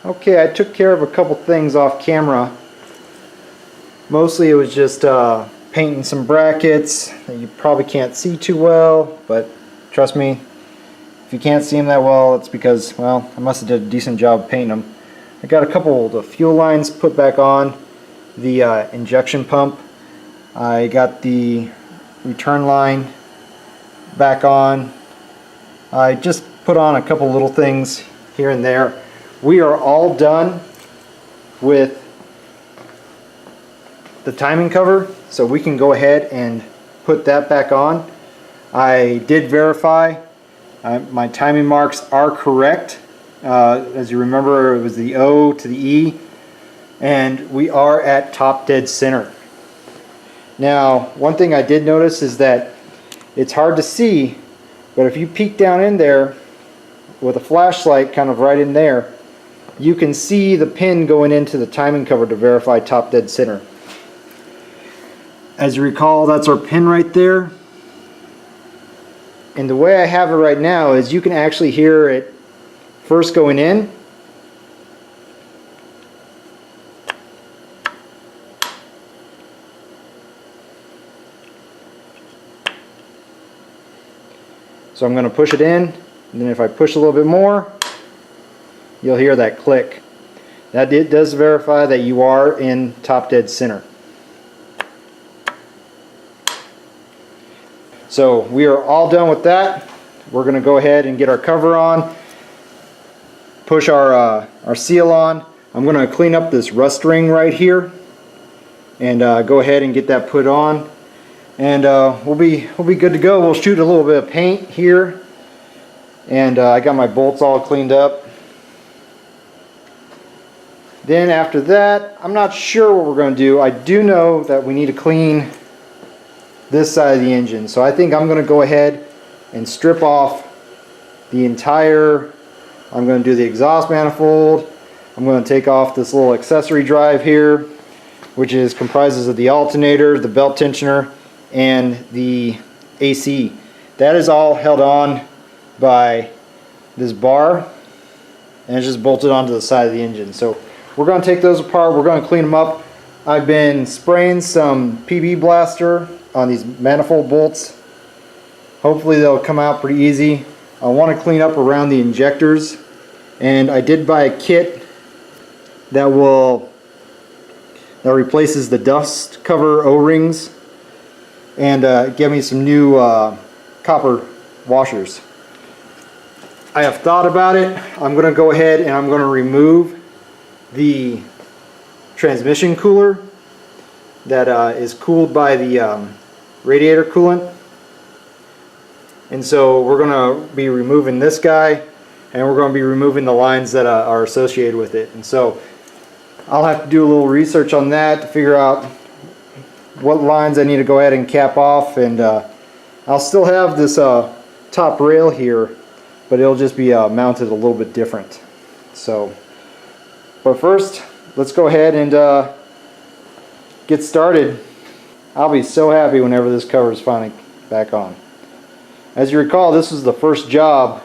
Okay, I took care of a couple things off camera. Mostly it was just painting some brackets that you probably can't see too well, but trust me, if you can't see them that well, it's because, well, I must have did a decent job of painting them. I got a couple of the fuel lines put back on the injection pump. I got the return line back on. I just put on a couple little things here and there. We are all done with the timing cover, so we can go ahead and put that back on. I did verify my timing marks are correct. As you remember, it was the O to the E, and we are at top dead center. Now, one thing I did notice is that it's hard to see, but if you peek down in there with a flashlight kind of right in there, you can see the pin going into the timing cover to verify top dead center. As you recall, that's our pin right there. And the way I have it right now is you can actually hear it first going in. So I'm going to push it in, and then if I push a little bit more, you'll hear that click. That it does verify that you are in top dead center. So we are all done with that. We're going to go ahead and get our cover on, push our seal on. I'm going to clean up this rust ring right here and go ahead and get that put on, and we'll be good to go. We'll shoot a little bit of paint here, and I got my bolts all cleaned up. Then after that, I'm not sure what we're going to do. I do know that we need to clean this side of the engine, so I think I'm going to go ahead and strip off the entire. I'm going to do the exhaust manifold. I'm going to take off this little accessory drive here, which comprises of the alternator, the belt tensioner, and the AC. That is all held on by this bar, and it's just bolted onto the side of the engine. So we're going to take those apart. We're going to clean them up. I've been spraying some PB Blaster on these manifold bolts. Hopefully they'll come out pretty easy. I want to clean up around the injectors, and I did buy a kit that replaces the dust cover O-rings and give me some new copper washers. I have thought about it. I'm going to go ahead and I'm going to remove the transmission cooler that is cooled by the radiator coolant, and so we're going to be removing this guy, and we're going to be removing the lines that are associated with it. And so I'll have to do a little research on that to figure out what lines I need to go ahead and cap off, and I'll still have this top rail here, but it'll just be mounted a little bit different. So, but first, let's go ahead and get started. I'll be so happy whenever this cover is finally back on. As you recall, this was the first job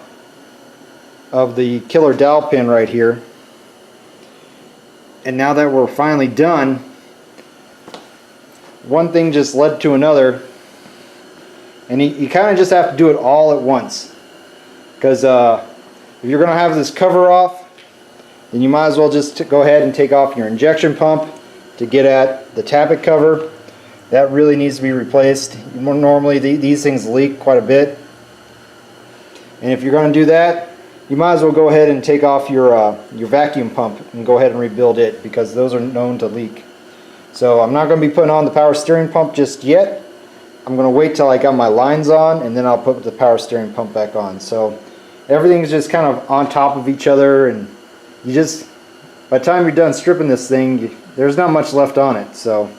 of the killer dowel pin right here, and now that we're finally done, one thing just led to another, and you kind of just have to do it all at once, because if you're going to have this cover off, then you might as well just go ahead and take off your injection pump to get at the tappet cover. That really needs to be replaced. Normally these things leak quite a bit, and if you're going to do that, you might as well go ahead and take off your vacuum pump and go ahead and rebuild it, because those are known to leak. So I'm not going to be putting on the power steering pump just yet. I'm going to wait till I got my lines on, and then I'll put the power steering pump back on. So everything's just kind of on top of each other, and you just, by the time you're done stripping this thing, there's not much left on it. So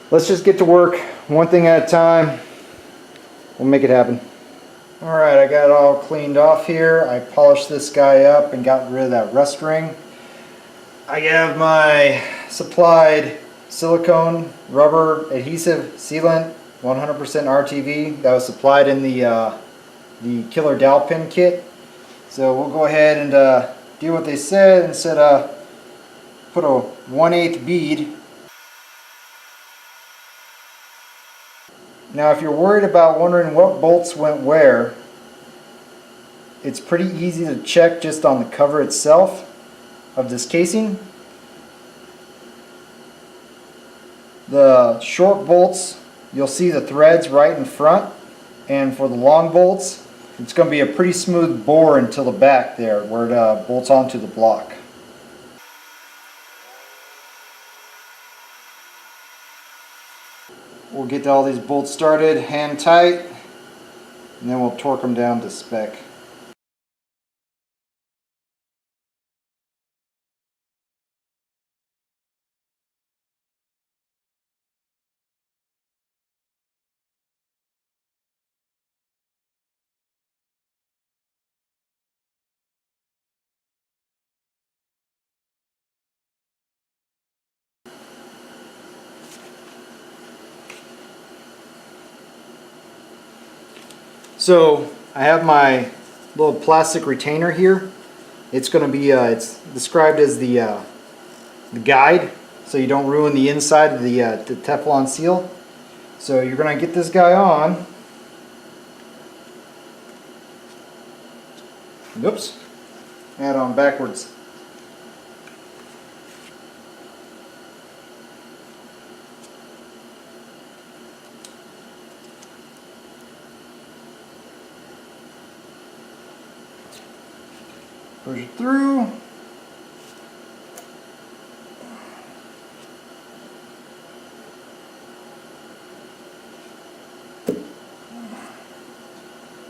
let's just get to work, one thing at a time. We'll make it happen. Alright, I got it all cleaned off here. I polished this guy up and got rid of that rust ring. I have my supplied silicone rubber adhesive sealant, 100% RTV, that was supplied in the killer dowel pin kit. So we'll go ahead and do what they said and said put a 1/8 bead. Now if you're worried about wondering what bolts went where, it's pretty easy to check just on the cover itself of this casing. The short bolts, you'll see the threads right in front, and for the long bolts, it's going to be a pretty smooth bore until the back there where it bolts onto the block. We'll get all these bolts started hand tight, and then we'll torque them down to spec. So I have my little plastic retainer here. It's going to be it's described as the guide, so you don't ruin the inside of the Teflon seal. So you're going to get this guy on. Oops, add on backwards. Push it through.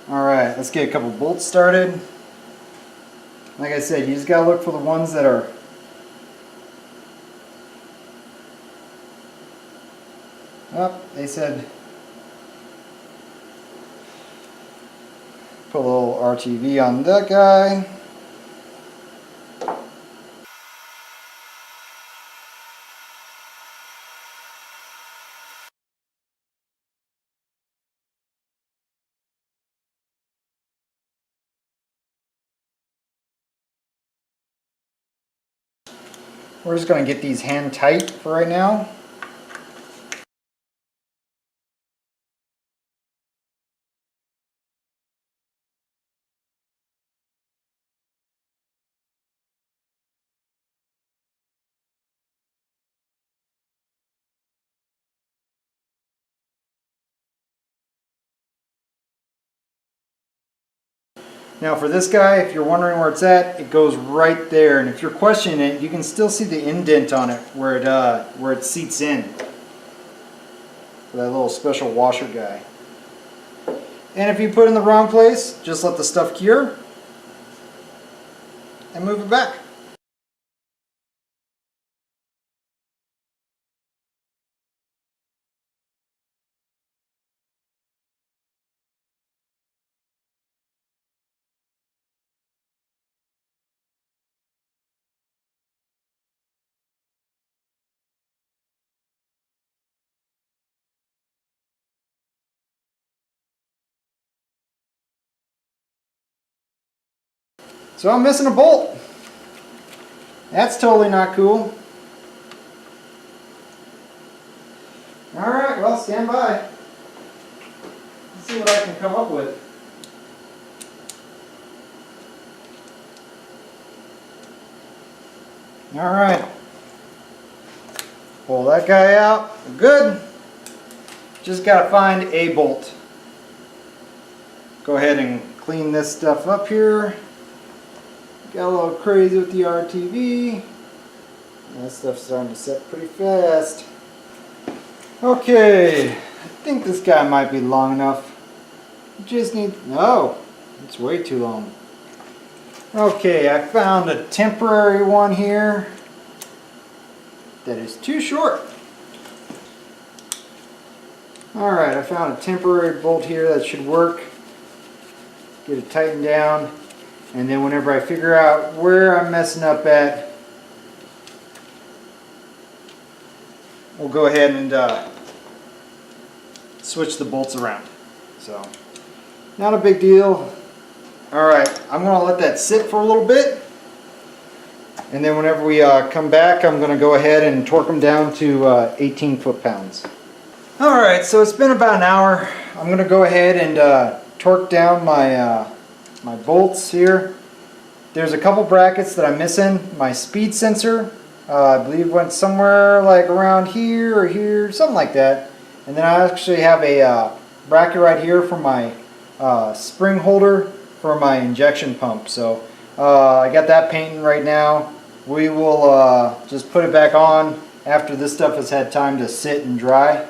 Alright, let's get a couple bolts started. Like I said, you just gotta look for the ones that are they said put a little RTV on that guy. We're just going to get these hand tight for right now. Now for this guy, if you're wondering where it's at, it goes right there. And if you're questioning it, you can still see the indent on it where it seats in. For that little special washer guy. And if you put it in the wrong place, just let the stuff cure and move it back. So I'm missing a bolt. That's totally not cool. Alright, well, stand by. Let's see what I can come up with. Alright. Pull that guy out. We're good. Just gotta find a bolt. Go ahead and clean this stuff up here. Got a little crazy with the RTV. That stuff's starting to set pretty fast. Okay, I think this guy might be long enough. Just need, no, it's way too long. Okay, I found a temporary one here that is too short. Alright, I found a temporary bolt here that should work. Get it tightened down. And then whenever I figure out where I'm messing up at, we'll go ahead and switch the bolts around. So, not a big deal. Alright, I'm going to let that sit for a little bit. And then whenever we come back, I'm going to go ahead and torque them down to 18 foot-pounds. Alright, so it's been about an hour. I'm going to go ahead and torque down my, my bolts here. There's a couple brackets that I'm missing. My speed sensor, I believe went somewhere like around here or here, something like that. And then I actually have a bracket right here for my spring holder for my injection pump. So I got that painting right now. We will just put it back on after this stuff has had time to sit and dry.